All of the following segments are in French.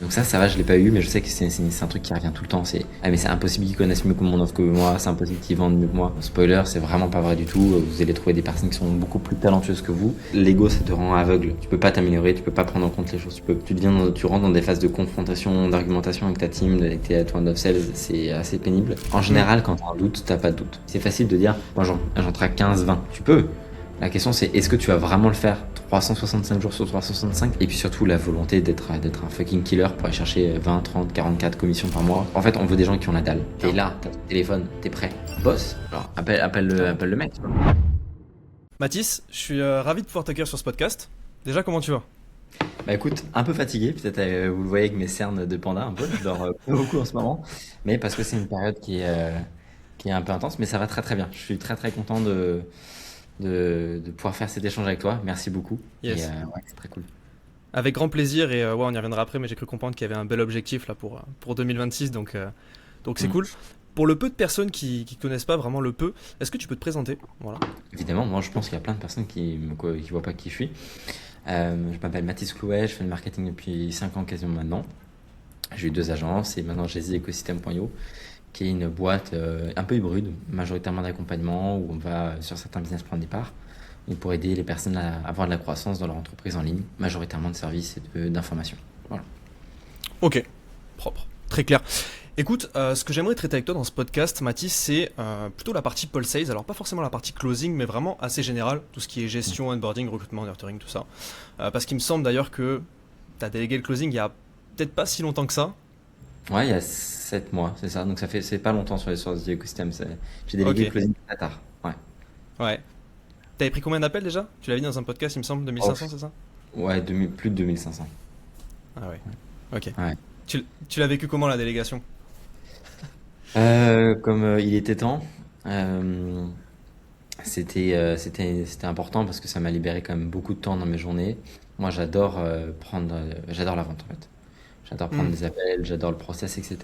Donc ça va, je l'ai pas eu, mais je sais que c'est un truc qui revient tout le temps. C'est ah mais c'est impossible qu'ils connaissent mieux que mon offre que moi, c'est impossible qu'ils vendent mieux que moi. Spoiler, c'est vraiment pas vrai du tout. Vous allez trouver des personnes qui sont beaucoup plus talentueuses que vous. L'ego, ça te rend aveugle. Tu peux pas t'améliorer, tu peux pas prendre en compte les choses. Tu rentres dans des phases de confrontation, d'argumentation avec ta team, avec tes toi of sales. C'est assez pénible. En général, quand t'as un doute, t'as pas de doute. C'est facile de dire, moi j'en traque 15, 20. Tu peux. La question c'est est-ce que tu vas vraiment le faire 365 jours sur 365 et puis surtout la volonté d'être un fucking killer pour aller chercher 20, 30, 44 commissions par mois. En fait, on veut des gens qui ont la dalle. T'es là, t'as ton téléphone, t'es prêt. Boss. Alors appelle le mec. Mathis, je suis ravi de pouvoir t'accueillir sur ce podcast. Déjà, comment tu vas? Bah écoute, un peu fatigué, peut-être vous le voyez avec mes cernes de panda un peu, je dors pas beaucoup en ce moment, mais parce que c'est une période qui est un peu intense, mais ça va très très bien. Je suis très très content de pouvoir faire cet échange avec toi. Merci beaucoup. Et Yes. ouais, c'est très cool. Avec grand plaisir et ouais, on y reviendra après, mais j'ai cru comprendre qu'il y avait un bel objectif là pour 2026, donc c'est Mm. cool. Pour le peu de personnes qui connaissent pas vraiment le peu, est-ce que tu peux te présenter? Voilà. Évidemment, moi je pense qu'il y a plein de personnes qui voient pas qui je suis. Je m'appelle Mathis Clouet, je fais le marketing depuis 5 ans quasiment maintenant. J'ai eu 2 agences et maintenant j'ai Ecosystem.io qui est une boîte un peu hybride, majoritairement d'accompagnement où on va sur certains business prendre des parts et pour aider les personnes à avoir de la croissance dans leur entreprise en ligne, majoritairement de services et d'informations. Voilà. Ok, propre, très clair. Écoute, ce que j'aimerais traiter avec toi dans ce podcast, Mathis, c'est plutôt la partie Pulse Sales. Alors pas forcément la partie closing, mais vraiment assez général, tout ce qui est gestion, onboarding, recrutement, nurturing, tout ça. Parce qu'il me semble d'ailleurs que tu as délégué le closing il y a peut-être pas si longtemps que ça. Ouais, il y a 7 mois, c'est ça. Donc c'est pas longtemps sur les écosystèmes. J'ai délégué le Ok, closing très tard. Ouais. ouais. T'avais pris combien d'appels déjà? Tu l'avais dit dans un podcast, il me semble, Oh, 2500, c'est ça? ouais, plus de 2500. Ah ouais, ok. Ouais. Tu l'as vécu comment la délégation? Comme il était temps, euh, c'était important parce que ça m'a libéré quand même beaucoup de temps dans mes journées. Moi, j'adore la vente en fait. J'adore prendre Hmm, des appels, j'adore le process, etc.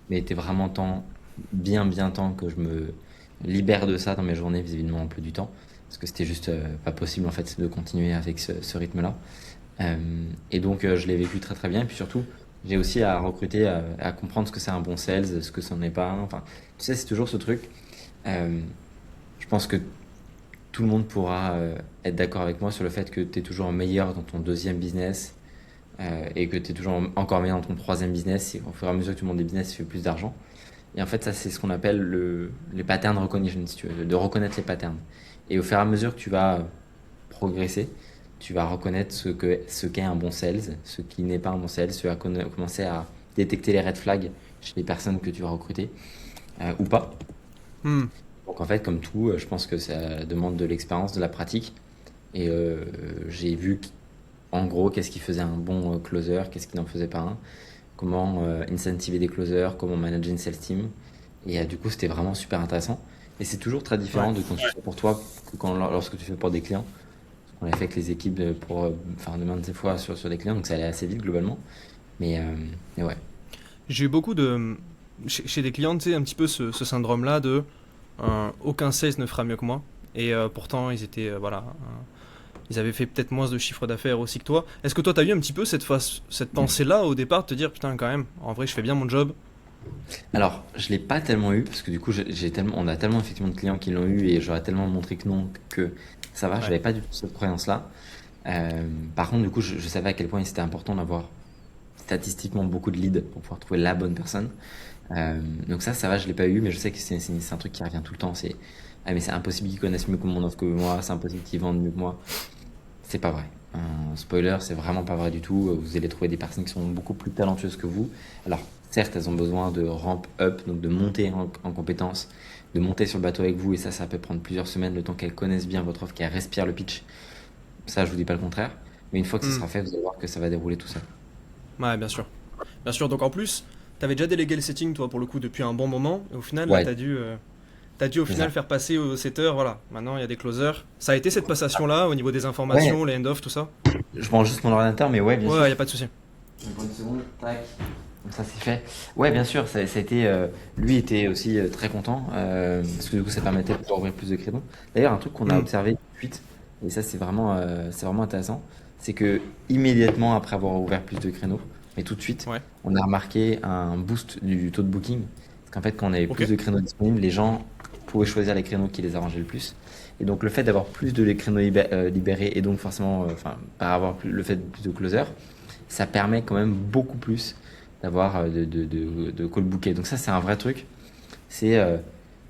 Mais il était vraiment temps, bien temps que je me libère de ça dans mes journées vis-à-vis de mon emploi du temps. Parce que c'était juste pas possible en fait de continuer avec ce rythme-là. Et donc je l'ai vécu très très bien. Et puis surtout, j'ai aussi à recruter, à comprendre ce que c'est un bon sales, ce que c'en est pas un. Enfin, tu sais, c'est toujours ce truc. Euh, je pense que tout le monde pourra être d'accord avec moi sur le fait que tu es toujours meilleur dans ton deuxième business et que tu es toujours encore meilleur dans ton troisième business. Et au fur et à mesure que tu montes des business, tu fais plus d'argent. Et en fait, ça, c'est ce qu'on appelle les patterns recognition, si tu veux, de reconnaître les patterns. Et au fur et à mesure que tu vas progresser, tu vas reconnaître ce qu'est un bon sales, ce qui n'est pas un bon sales, tu vas commencer à détecter les red flags chez les personnes que tu vas recruter ou pas. hmm. Donc en fait, comme tout, je pense que ça demande de l'expérience, de la pratique. Et j'ai vu en gros qu'est-ce qui faisait un bon closer, qu'est-ce qui n'en faisait pas un, comment incentiver des closers, comment manager une sales team. Et du coup, c'était vraiment super intéressant. Et c'est toujours très Ouais. différent de quand tu fais pour toi que lorsque tu fais pour des clients. On l'a fait avec les équipes enfin, de maintes fois sur des clients, donc ça allait assez vite globalement. Mais, euh, mais ouais. J'ai eu beaucoup de... chez des clients, tu sais, un petit peu ce syndrome-là de aucun sales ne fera mieux que moi. Et pourtant, ils étaient, voilà, ils avaient fait peut-être moins de chiffre d'affaires aussi que toi. Est-ce que toi, t'as eu un petit peu cette pensée-là au départ, de te dire, putain, quand même, en vrai, je fais bien mon job. Alors, je l'ai pas tellement eu parce que du coup, on a tellement effectivement de clients qui l'ont eu et j'aurais tellement montré que non que ça va. Je Ouais. n'avais pas du tout cette croyance-là. Par contre, du coup, je savais à quel point c'était important d'avoir statistiquement beaucoup de leads pour pouvoir trouver la bonne personne. Donc ça va, je l'ai pas eu, mais je sais que c'est un truc qui revient tout le temps. C'est ah mais c'est impossible qu'ils connaissent mieux que mon offre que moi, c'est impossible qu'ils vendent mieux que moi. C'est pas vrai. Spoiler, c'est vraiment pas vrai du tout. Vous allez trouver des personnes qui sont beaucoup plus talentueuses que vous. Alors, certes, elles ont besoin de ramp up, donc de monter en compétences, de monter sur le bateau avec vous, et ça peut prendre plusieurs semaines, le temps qu'elles connaissent bien votre offre, qu'elles respirent le pitch. Ça, je vous dis pas le contraire. Mais une fois que ce Hmm. sera fait, vous allez voir que ça va dérouler tout seul. Ouais, bien sûr. Bien sûr, donc en plus, t'avais déjà délégué le setting, toi, pour le coup, depuis un bon moment. Et au final, là, Ouais, t'as dû au c'est final ça. faire passer aux setters, voilà. Maintenant, il y a des closers. Ça a été cette passation-là, au niveau des Ouais, informations, les end-off, tout ça? je prends juste mon ordinateur, mais ouais, bien Ouais, sûr. y a pas de souci. Une seconde, tac. Comme ça, c'est fait. Ouais, bien sûr, ça a été. Lui était aussi très content parce que du coup, ça permettait de pouvoir ouvrir plus de créneaux. D'ailleurs, un truc qu'on a Hmm. observé tout de suite, et ça, c'est vraiment intéressant, c'est que immédiatement après avoir ouvert plus de créneaux, mais tout de suite, Ouais. on a remarqué un boost du taux de booking. Parce qu'en fait, quand on avait Ok. plus de créneaux disponibles, les gens pouvaient choisir les créneaux qui les arrangeaient le plus. Et donc, le fait d'avoir plus de les créneaux libérés, et donc forcément, enfin, par avoir le fait de plus de closers, ça permet quand même beaucoup plus d'avoir de call bookés. Donc ça, c'est un vrai truc. C'est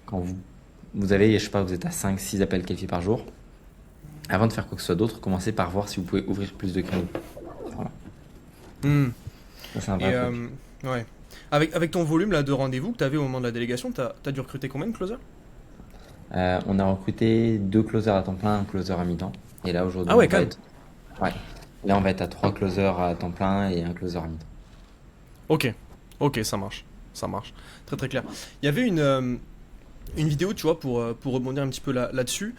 quand vous avez, je sais pas, vous êtes à 5 6 appels qualifiés par jour. Avant de faire quoi que ce soit d'autre, commencez par voir si vous pouvez ouvrir plus de créneaux. Voilà. Hmm. Ça, c'est un Et vrai truc. ouais. Avec ton volume là, de rendez-vous que tu avais au moment de la délégation, t'as dû recruter combien de closers? On a recruté 2 closers à temps plein, un closer à mi-temps. Et là, Ah aujourd'hui, ouais, quand même. ouais. Là, on va être à 3 closers à temps plein et un closer à mi-temps. Ok. Ok, ça marche. Ça marche. Très très clair. Il y avait une vidéo, tu vois, pour rebondir un petit peu là-dessus.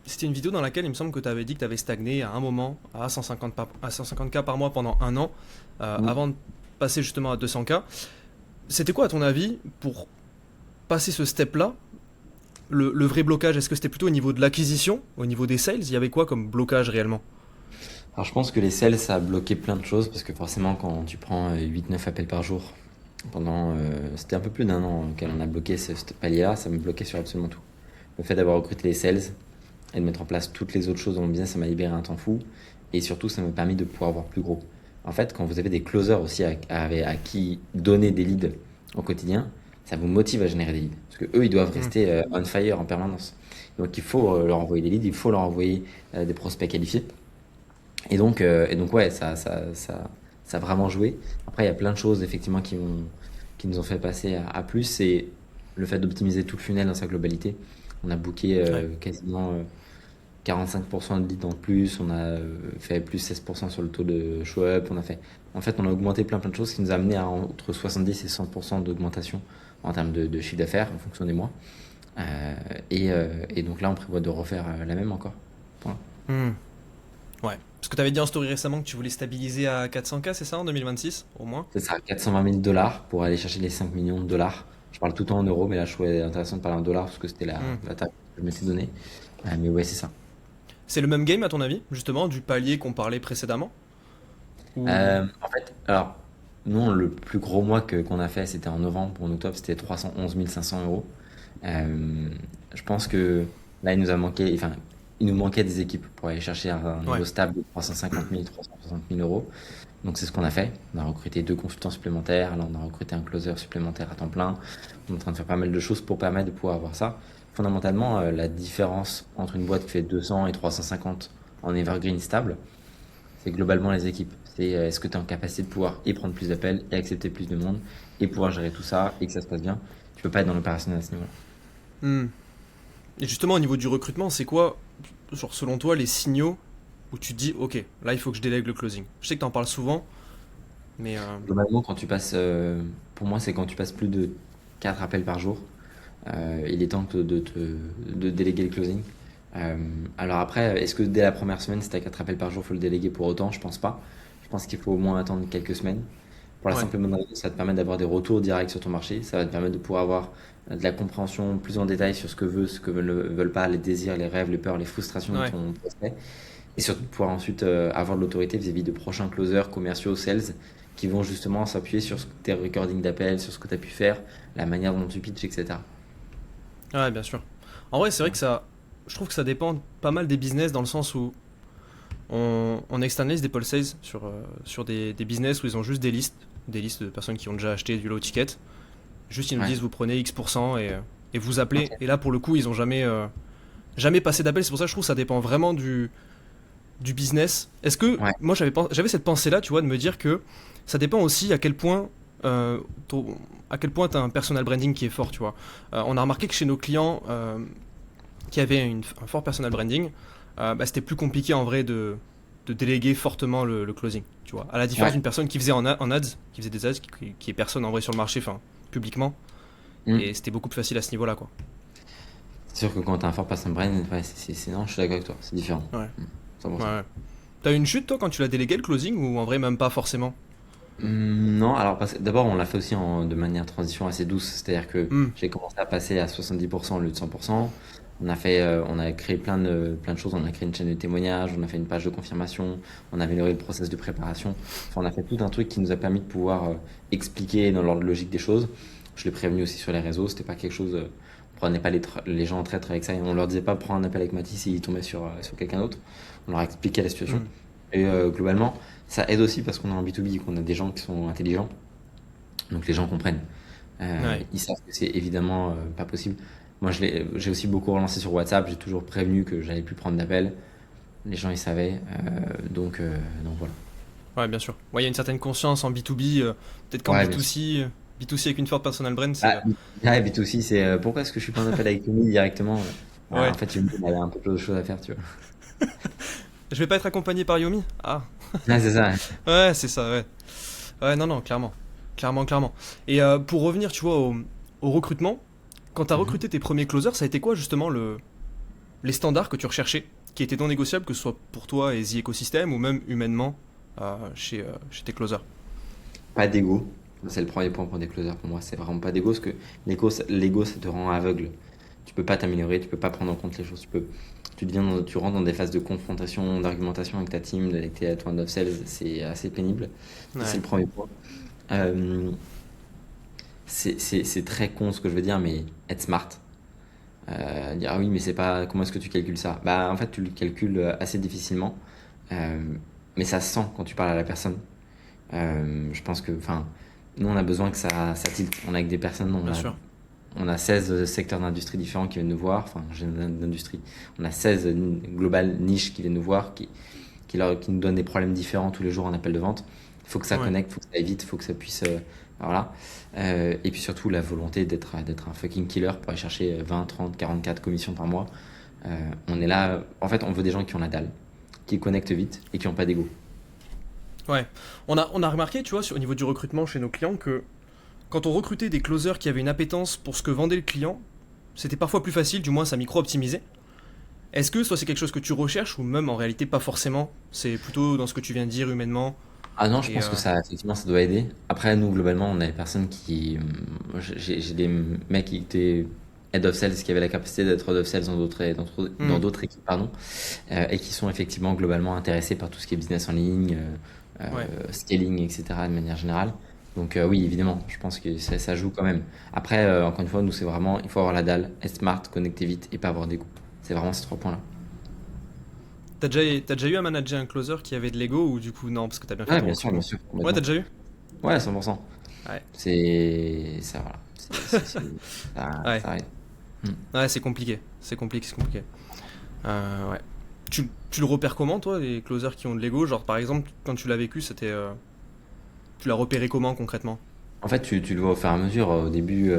C'était une vidéo dans laquelle il me semble que tu avais dit que tu avais stagné à un moment à 150K par mois pendant un an, Mm. avant de passer justement à 200K. C'était quoi, à ton avis, pour passer ce step-là, le vrai blocage? Est-ce que c'était plutôt au niveau de l'acquisition, au niveau des sales? Il y avait quoi comme blocage réellement? Alors, je pense que les sales, ça a bloqué plein de choses parce que forcément, quand tu prends 8 9 appels par jour, c'était un peu plus d'un an auquel on a bloqué ce palier-là, ça me bloquait sur absolument tout. Le fait d'avoir recruté les sales et de mettre en place toutes les autres choses dans mon business, ça m'a libéré un temps fou. Et surtout, ça m'a permis de pouvoir voir plus gros. En fait, quand vous avez des closers aussi à qui donner des leads au quotidien, ça vous motive à générer des leads. Parce que eux, ils doivent Hmm. rester on fire en permanence. Donc, il faut leur envoyer des leads, il faut leur envoyer des prospects qualifiés. Et donc ouais, ça a vraiment joué. Après, il y a plein de choses effectivement qui nous ont fait passer à plus. C'est le fait d'optimiser tout le funnel dans sa globalité. On a booké Ouais. quasiment 45% de leads en plus. On a fait plus 16% sur le taux de show-up. En fait, on a augmenté plein de choses qui nous a amené à entre 70 et 100% d'augmentation en termes de chiffre d'affaires en fonction des mois. Et donc là, on prévoit de refaire la même encore. Voilà. Hmm. Ouais. Parce que tu avais dit en story récemment que tu voulais stabiliser à 400K, c'est ça, en 2026, au moins? C'est ça, 420 000 dollars pour aller chercher les 5 millions de dollars. Je parle tout le temps en euros, mais là, je trouvais intéressant de parler en dollars parce que c'était la, Hmm. la taille que je m'étais donnée. Mais ouais, c'est ça. C'est le même game à ton avis, justement, du palier qu'on parlait précédemment? Ou... En fait, alors, nous, le plus gros mois qu'on a fait, c'était en novembre. En octobre, c'était 311 500 euros. Euh, je pense que là, il nous manquait des équipes pour aller chercher un Ouais. niveau stable de 350 000, 360 000 euros. Donc, c'est ce qu'on a fait. On a recruté 2 consultants supplémentaires. Là, on a recruté un closer supplémentaire à temps plein. On est en train de faire pas mal de choses pour permettre de pouvoir avoir ça. Fondamentalement, la différence entre une boîte qui fait 200 et 350 en evergreen stable, c'est globalement les équipes. C'est est-ce que tu es en capacité de pouvoir et prendre plus d'appels et accepter plus de monde et pouvoir gérer tout ça et que ça se passe bien. Tu peux pas être dans l'opérationnel à ce niveau-là. Hmm. Et justement, au niveau du recrutement, c'est quoi, genre, selon toi, les signaux où tu te dis, ok, là, il faut que je délègue le closing? Je sais que tu en parles souvent, mais... Globalement, pour moi, c'est quand tu passes plus de 4 appels par jour, il est temps de déléguer le closing. Euh, alors après, est-ce que dès la première semaine, si tu as 4 appels par jour, il faut le déléguer pour autant? Je pense pas. Je pense qu'il faut au moins attendre quelques semaines. Pour la Ouais, simple bonne raison, ça te permet d'avoir des retours directs sur ton marché. Ça va te permettre de pouvoir avoir de la compréhension plus en détail sur ce que veulent pas, les désirs, les rêves, les peurs, les frustrations de ouais, ton prospect. Et surtout de pouvoir ensuite avoir de l'autorité vis-à-vis de prochains closers, commerciaux, sales, qui vont justement s'appuyer sur tes recordings d'appels, sur ce que tu as pu faire, la manière dont tu pitches, etc. ouais, bien sûr. En vrai, c'est vrai que ça... Je trouve que ça dépend pas mal des business dans le sens où on externalise des pulse sales sur des business où ils ont juste des listes de personnes qui ont déjà acheté du low ticket. Juste, ils nous Ouais. disent, vous prenez X% et vous appelez. Ok. Et là, pour le coup, ils ont jamais passé d'appel. C'est pour ça que je trouve que ça dépend vraiment du business. Est-ce que Ouais. moi j'avais cette pensée-là, tu vois, de me dire que ça dépend aussi euh, à quel point tu as un personal branding qui est fort, tu vois. On a remarqué que chez nos clients qui avaient un fort personal branding, bah, c'était plus compliqué en vrai de déléguer fortement le closing, tu vois. À la différence Ouais. d'une personne qui faisait en ads, qui faisait des ads, qui est personne en vrai sur le marché, enfin publiquement, Hmm. et c'était beaucoup plus facile à ce niveau-là, quoi. C'est sûr que quand tu as un fort personal brand, ouais, non, je suis d'accord avec toi, c'est différent. Ouais, Hmm. ouais, 100%. ouais. T'as eu une chute toi quand tu l'as délégué le closing ou en vrai même pas forcément? Non, alors d'abord on l'a fait aussi de manière transition assez douce, c'est-à-dire que Hmm. j'ai commencé à passer à 70% au lieu de 100%. On a créé plein de choses. On a créé une chaîne de témoignages, on a fait une page de confirmation, on a amélioré le process de préparation. Enfin, on a fait tout un truc qui nous a permis de pouvoir expliquer dans l'ordre logique des choses. Je l'ai prévenu aussi sur les réseaux. C'était pas quelque chose. On prenait pas les gens en traître avec ça. Et on leur disait pas prendre un appel avec Mathis et ils tombaient sur quelqu'un d'autre. On leur expliquait la situation. Mm. Et globalement, ça aide aussi parce qu'on est en B2B, qu'on a des gens qui sont intelligents. Donc les gens comprennent. Ouais. Ils savent que c'est évidemment pas possible. Moi, j'ai aussi beaucoup relancé sur WhatsApp. J'ai toujours prévenu que j'allais plus prendre d'appels. Les gens, ils savaient. Donc voilà. Ouais, bien sûr. Ouais, il y a une certaine conscience en B2B, peut-être qu'en Ouais, bien sûr. B2C, B2C avec une forte personal brand, c'est. Ah, ouais, B2C, c'est pourquoi est-ce que je suis pas en appel avec Yumi directement? Ah, en Ouais. fait, Yumi, il avait un peu plus de choses à faire, tu vois. Je vais pas être accompagné par Yomi? Ah. Ah, c'est ça. Ouais, c'est ça, ouais. Ouais, non, non, clairement. Clairement, clairement. Et pour revenir, tu vois, au recrutement, quand t'as Mhm. recruté tes premiers closers, ça a été quoi justement les standards que tu recherchais, qui étaient non négociables, que ce soit pour toi et The Ecosystem, ou même humainement chez tes closers? Pas d'ego. C'est le premier point pour des closers pour moi. C'est vraiment pas d'ego parce que l'ego, ça te rend aveugle. Tu peux pas t'améliorer, tu peux pas prendre en compte les choses. Tu rentres dans des phases de confrontation, d'argumentation avec ta team, avec ton head of sales. C'est assez pénible. Ça, c'est Ouais, le premier point. Euh, c'est très con ce que je veux dire, mais être smart. Dire ah oui, mais c'est pas. Comment est-ce que tu calcules ça? Bah, en fait, tu le calcules assez difficilement. Euh, mais ça se sent quand tu parles à la personne. Je pense que, enfin, nous, on a besoin que ça tilte. On a avec des personnes, bien sûr. on a 16 secteurs d'industrie différents qui viennent nous voir, enfin, d'industrie. On a 16 globales niches qui viennent nous voir, qui nous donnent des problèmes différents tous les jours en appel de vente. Il faut que ça Ouais. connecte, il faut que ça aille vite, il faut que ça puisse. Voilà. Et puis surtout, la volonté d'être un fucking killer pour aller chercher 20, 30, 44 commissions par mois. On est là. En fait, on veut des gens qui ont la dalle, qui connectent vite et qui n'ont pas d'ego. Ouais. On a remarqué, tu vois, au niveau du recrutement chez nos clients, que quand on recrutait des closers qui avaient une appétence pour ce que vendait le client, c'était parfois plus facile, du moins ça micro-optimisait. Est-ce que soit c'est quelque chose que tu recherches ou même en réalité pas forcément? C'est plutôt dans ce que tu viens de dire humainement Ah non, je et pense que ça, effectivement, ça doit aider. Après, nous, globalement, on a des personnes qui. J'ai des mecs qui étaient head of sales, qui avaient la capacité d'être head of sales dans Hmm, d'autres équipes, pardon, et qui sont effectivement globalement intéressés par tout ce qui est business en ligne, ouais. scaling, etc., de manière générale. Donc, oui, évidemment, je pense que ça joue quand même. Après, encore une fois, nous, c'est vraiment, il faut avoir la dalle, être smart, connecter vite et pas avoir des coups. C'est vraiment ces trois points-là. T'as déjà eu à manager un closer qui avait de l'ego ou du coup non parce que t'as bien fait Ouais, ton recrutement? bien sûr, Ouais, t'as complètement. déjà eu? Ouais, 100%. Ouais. C'est ça, voilà. Ouais. Ça arrive. Hmm. Ouais, c'est compliqué. C'est compliqué, c'est compliqué. Ouais. Tu le repères comment toi, les closers qui ont de l'ego? Genre par exemple, quand tu l'as vécu, c'était. Tu l'as repéré comment concrètement? En fait, tu le vois au fur et à mesure. Au début,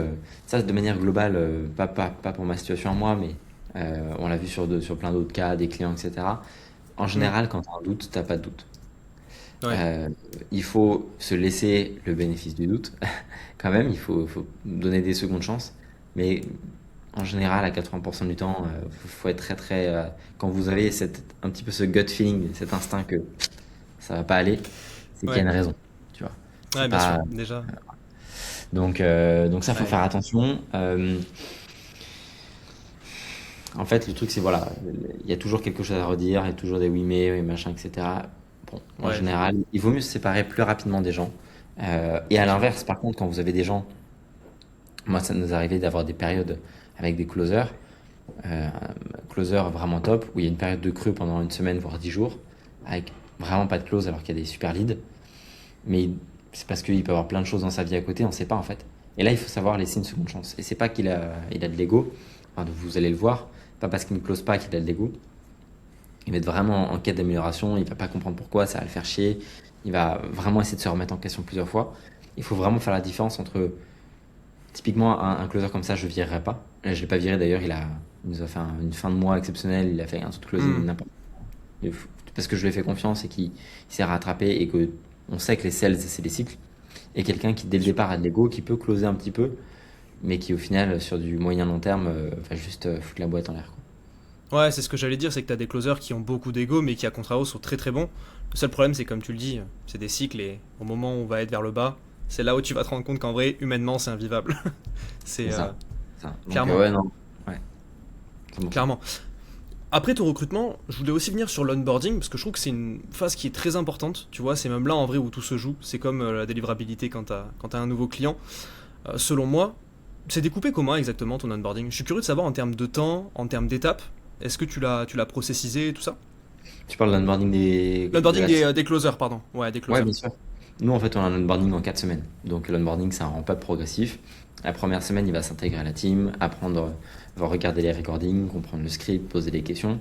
ça de manière globale, pas pour ma situation à moi, mais on l'a vu sur plein d'autres cas, des clients, etc. En Hmm, général, quand tu as un doute, t'as pas de doute. ouais. Euh, il faut se laisser le bénéfice du doute, quand même. Faut donner des secondes chances. Mais en général, à 80% du temps, faut être très, très. Quand vous avez un petit peu ce gut feeling, cet instinct que ça va pas aller, c'est qu'il y a Ouais. une raison. Tu vois. Ouais, C'est bien sûr. pas. Déjà. Donc ça, faut Ouais. faire attention. En fait, le truc, c'est voilà, il y a toujours quelque chose à redire, il y a toujours des oui mais, oui machin, etc. Bon, en Ouais. général, il vaut mieux se séparer plus rapidement des gens. Et à l'inverse, par contre, quand vous avez des gens, moi, ça nous arrivait d'avoir des périodes avec des euh, closers vraiment top, où il y a une période de creux pendant une semaine, voire 10 jours, avec vraiment pas de close alors qu'il y a des super leads. Mais c'est parce qu'il peut avoir plein de choses dans sa vie à côté, on ne sait pas en fait. Et là, il faut savoir laisser une seconde chance. Et c'est pas il a de l'ego, enfin, vous allez le voir, pas parce qu'il ne close pas qu'il a de l'ego. Il va être vraiment en quête d'amélioration, il va pas comprendre pourquoi, ça va le faire chier. Il va vraiment essayer de se remettre en question plusieurs fois. Il faut vraiment faire la différence entre, typiquement, un closer comme ça, je ne virerai pas. Là, je l'ai pas viré d'ailleurs, il nous a fait une fin de mois exceptionnelle, il a fait un truc de closing Hmm, n'importe quoi. Parce que je lui ai fait confiance et qu'il s'est rattrapé et que on sait que les sales, c'est des cycles. Et quelqu'un qui, dès bien le sûr. départ, a de l'ego, qui peut closer un petit peu, mais qui, au final, sur du moyen long terme, va juste foutre la boîte en l'air, quoi. Ouais, c'est ce que j'allais dire, c'est que t'as des closers qui ont beaucoup d'ego, mais qui à contrario sont très très bons. Le seul problème, c'est comme tu le dis, c'est des cycles et au moment où on va être vers le bas, c'est là où tu vas te rendre compte qu'en vrai, humainement, c'est invivable. C'est C'est ça. Ça. Donc, clairement. ouais, non. Ouais. 100%. Clairement. Après ton recrutement, je voulais aussi venir sur l'onboarding parce que je trouve que c'est une phase qui est très importante. Tu vois, c'est même là en vrai où tout se joue. C'est comme la délivrabilité quand t'as un nouveau client. Selon moi, c'est découpé comment exactement ton onboarding? Je suis curieux de savoir en termes de temps, en termes d'étapes. Est-ce que tu l'as processisé, tout ça? Tu parles de l'onboarding de L'onboarding la... des closers, pardon. Ouais, des Ouais, closers. bien sûr. Nous, en fait, on a un onboarding en 4 semaines. Donc, l'onboarding, c'est un ramp-up progressif. La première semaine, il va s'intégrer à la team, apprendre, va regarder les recordings, comprendre le script, poser des questions.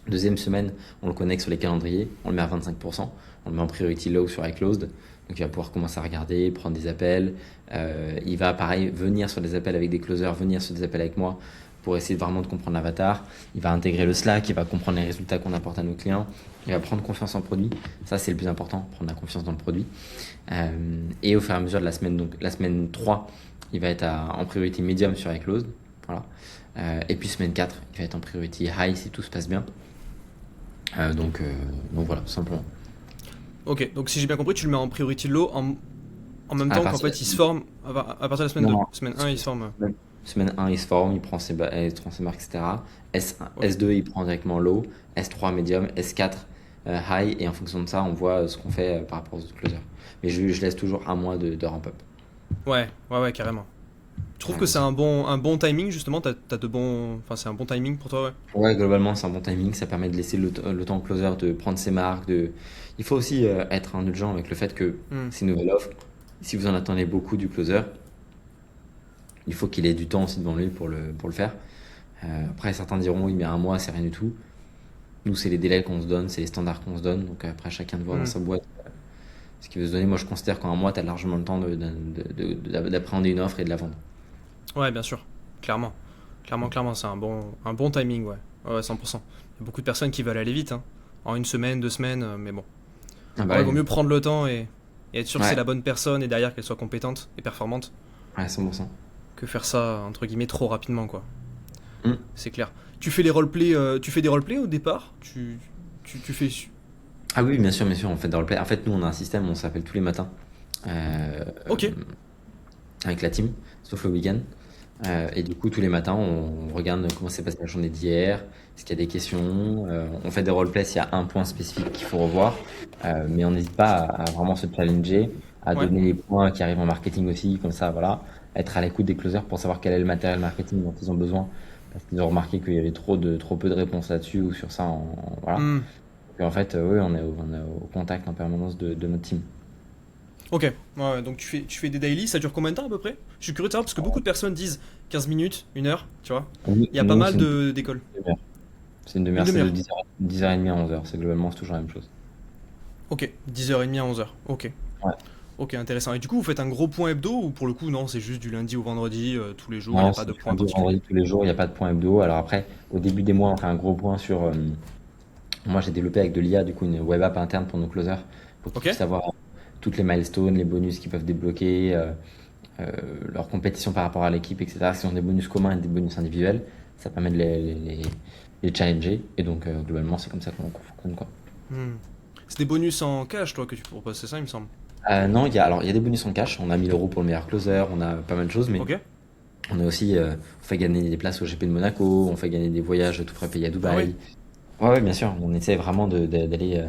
Deuxième semaine, on le connecte sur les calendriers, on le met à 25%, on le met en priority low sur iClosed. Donc il va pouvoir commencer à regarder, prendre des appels. Il va pareil venir sur des appels avec des closers, venir sur des appels avec moi pour essayer vraiment de comprendre l'avatar. Il va intégrer le Slack, il va comprendre les résultats qu'on apporte à nos clients. Il va prendre confiance en le produit. Ça, c'est le plus important, prendre la confiance dans le produit. Et au fur et à mesure de la semaine, donc la semaine 3, il va être en priority medium sur iClosed. Voilà. Et puis semaine 4, il va être en priority high si tout se passe bien. Donc voilà, tout simplement. Ok, donc si j'ai bien compris, tu le mets en priority low en même À temps qu'en partir fait il se forme à partir de la semaine Non, 2. non. Semaine 1, il se forme. Semaine 1, il se forme, il prend il prend ses marques, etc. S1, Ok. S2, il prend directement low. S3, medium. S4, high. Et en fonction de ça, on voit ce qu'on fait par rapport aux autres closers. Mais je laisse toujours un mois de ramp-up. Ouais, carrément. Tu trouves Ouais, que bien c'est sûr. un bon timing justement? T'as de bons. Enfin, c'est un bon timing pour toi, ouais. Ouais, globalement, c'est un bon timing. Ça permet de laisser le temps au closer de prendre ses marques. Il faut aussi être indulgent avec le fait que Hmm. c'est une nouvelle offre. Si vous en attendez beaucoup du closer, il faut qu'il ait du temps aussi devant lui pour le faire. Après, certains diront, oui, mais un mois, c'est rien du tout. Nous, c'est les délais qu'on se donne, c'est les standards qu'on se donne. Donc après, chacun de voir dans Hmm. sa boîte ce qu'il veut se donner. Moi, je considère qu'en un mois, tu as largement le temps d'appréhender une offre et de la vendre. Ouais, bien sûr. Clairement. Clairement, c'est un bon timing, ouais. Ouais, 100%. Il y a beaucoup de personnes qui veulent aller vite, hein. En une semaine, 2 semaines, mais bon. Ah Ouais, bah il vaut ouais, mieux prendre le temps et être sûr que c'est ouais, la bonne personne et derrière qu'elle soit compétente et performante ouais, 100%. que faire ça, entre guillemets, trop rapidement, quoi. Hmm. C'est clair. Tu fais des roleplays au départ? Tu fais. Ah oui, bien sûr, bien sûr, on fait des roleplay. En fait, nous, on a un système, on s'appelle tous les matins euh, Ok, avec la team, sauf le week-end. Et du coup, tous les matins, on regarde comment s'est passée la journée d'hier, est-ce qu'il y a des questions. On fait des roleplays s'il y a un point spécifique qu'il faut revoir. Mais on n'hésite pas à vraiment se challenger, à ouais. donner les points qui arrivent en marketing aussi, comme ça, voilà. Être à l'écoute des closers pour savoir quel est le matériel marketing dont ils ont besoin. Parce qu'ils ont remarqué qu'il y avait trop peu de réponses là-dessus ou sur ça. Voilà. Hmm. Et en fait, oui, on est au contact en permanence de notre team. Ok, ouais, donc tu fais des daily, ça dure combien de temps à peu près? Je suis curieux de savoir parce que beaucoup de personnes disent 15 minutes, 1 heure, tu vois. Nous, Il y a pas nous, mal d'écoles. demi-heure. C'est une Une demi-heure, c'est de demi-heure. 10h30 à 11h. C'est globalement, c'est toujours la même chose. Ok, 10h30 à 11h. Ok. Ouais. Ok, intéressant. Et du coup, vous faites un gros point hebdo ou pour le coup, non, c'est juste du lundi au vendredi, tous les jours, il n'y a Non, pas c'est de du point lundi au particulier. vendredi tous les jours, il n'y a pas de point hebdo. Alors après, au début des mois, on fait un gros point sur. Moi, j'ai développé avec de l'IA, du coup, une web app interne pour nos closers, pour qu'ils Ok? puissent avoir toutes les milestones, les bonus qu'ils peuvent débloquer, euh, leur compétition par rapport à l'équipe, etc. S'ils ont des bonus communs et des bonus individuels, ça permet de les challenger. Et donc, globalement, c'est comme ça qu'on fonctionne, quoi. Hmm. C'est des bonus en cash, toi, que tu proposes, c'est ça, il me semble. Non, il y a des bonus en cash. On a 1000 euros pour le meilleur closer, on a pas mal de choses, mais Ok? on a aussi, on fait gagner des places au GP de Monaco, on fait gagner des voyages tout frais payés à Ah ouais? Dubaï. Ouais, ouais, bien sûr. On essaie vraiment d'aller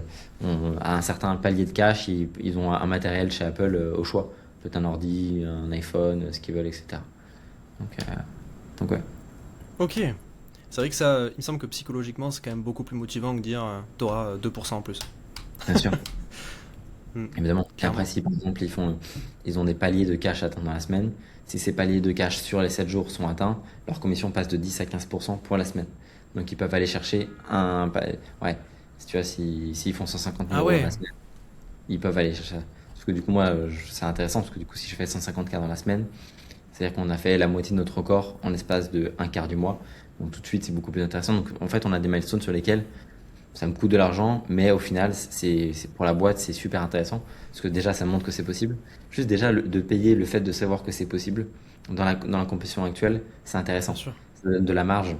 à un certain palier de cash. Ils ont un matériel chez Apple au choix. Peut-être un ordi, un iPhone, ce qu'ils veulent, etc. Donc, euh, donc ouais, Ok. C'est vrai que ça, il me semble que psychologiquement, c'est quand même beaucoup plus motivant que de dire t'auras 2% en plus. bien sûr, Hmm. évidemment. Et après, Clairement. si par exemple ils ont des paliers de cash atteints dans la semaine, si ces paliers de cash sur les 7 jours sont atteints, leur commission passe de 10 à 15% pour la semaine. Donc ils peuvent aller chercher ouais, si tu vois, s'ils font 150 000 Ah euros dans la ouais. semaine, ils peuvent aller chercher ça. Parce que du coup, moi, c'est intéressant parce que du coup, si je fais 150K dans la semaine, c'est-à-dire qu'on a fait la moitié de notre record en l'espace de un quart du mois. Donc tout de suite, c'est beaucoup plus intéressant. Donc en fait, on a des milestones sur lesquels ça me coûte de l'argent, mais au final, pour la boîte, c'est super intéressant. Parce que déjà, ça montre que c'est possible. Juste déjà, de payer le fait de savoir que c'est possible dans la compétition actuelle, c'est Bien intéressant. sûr. Ça donne de la marge,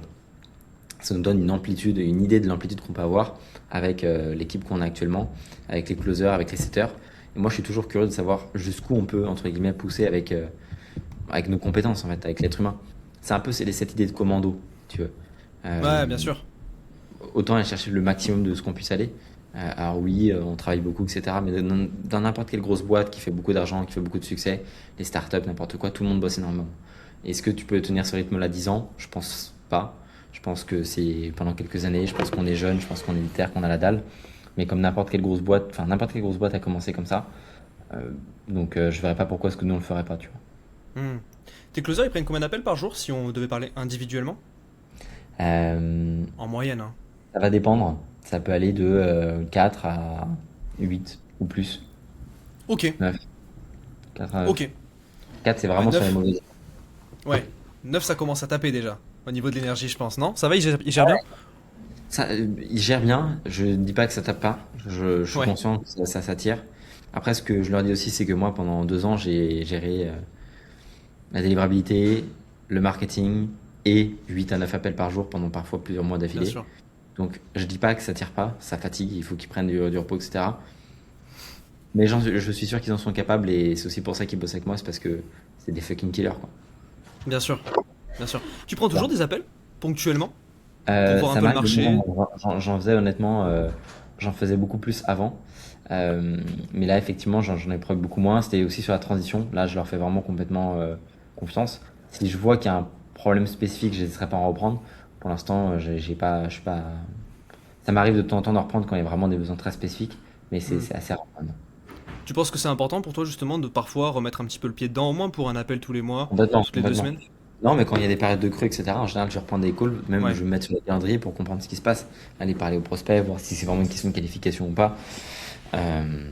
ça nous donne une amplitude, une idée de l'amplitude qu'on peut avoir avec l'équipe qu'on a actuellement, avec les closers, avec les setters. Et moi, je suis toujours curieux de savoir jusqu'où on peut, entre guillemets, pousser avec nos compétences, en fait, avec l'être humain. C'est un peu cette idée de commando, tu veux. Ouais, bien sûr. Autant aller chercher le maximum de ce qu'on puisse aller. Alors oui, on travaille beaucoup, etc. Mais dans n'importe quelle grosse boîte qui fait beaucoup d'argent, qui fait beaucoup de succès, les startups, n'importe quoi, tout le monde bosse énormément. Est-ce que tu peux tenir ce rythme-là 10 ans? Je pense pas. Je pense que c'est pendant quelques années. Je pense qu'on est jeune, je pense qu'on est terre, qu'on a la dalle. Mais comme n'importe quelle grosse boîte, enfin n'importe quelle grosse boîte a commencé comme ça. Donc je verrais pas pourquoi est-ce que nous on le ferait pas, tu vois. Tes closers, ils prennent combien d'appels par jour si on devait parler individuellement? Euh, En moyenne, hein. Ça va dépendre. Ça peut aller de 4 à 8 ou plus. Ok, 9. 4 à 9. ok. 4, c'est Ouais, vraiment sur les 9. mauvaises. Ouais. 9, ça commence à taper déjà. Au niveau de l'énergie, je pense, non? Ça va, il gère bien? Ça, il gère bien. Je ne dis pas que ça tape pas. Je suis Ouais, conscient que ça s'attire. Après, ce que je leur dis aussi, c'est que moi, pendant 2 ans, j'ai géré la délivrabilité, le marketing et 8 à 9 appels par jour pendant parfois plusieurs mois bien d'affilée. sûr. Donc, je dis pas que ça tire pas, ça fatigue, il faut qu'ils prennent du repos, etc. Mais je suis sûr qu'ils en sont capables et c'est aussi pour ça qu'ils bossent avec moi, c'est parce que c'est des fucking killers, quoi. Bien sûr. Bien sûr. Tu prends Voilà. toujours des appels? Ponctuellement? Pour voir un Ça peu le m'arrive de moins en marché? moins. J'en faisais honnêtement, j'en faisais beaucoup plus avant. Mais là, effectivement, j'en ai pris beaucoup moins. C'était aussi sur la transition. Là, je leur fais vraiment complètement confiance. Si je vois qu'il y a un problème spécifique, je n'hésiterai pas à en reprendre. Pour l'instant, j'ai pas, je suis pas. Ça m'arrive de temps en temps d'en reprendre quand il y a vraiment des besoins très spécifiques, mais Hmm. c'est assez rare maintenant. Tu penses que c'est important pour toi justement de parfois remettre un petit peu le pied dedans, au moins pour un appel tous les mois, Complètement, toutes les deux complètement. semaines? Non, mais quand il y a des périodes de creux, etc., en général, je reprends des calls, même Ouais, je vais me mettre sur le calendrier pour comprendre ce qui se passe, aller parler aux prospects, voir si c'est vraiment une question de qualification ou pas. Euh,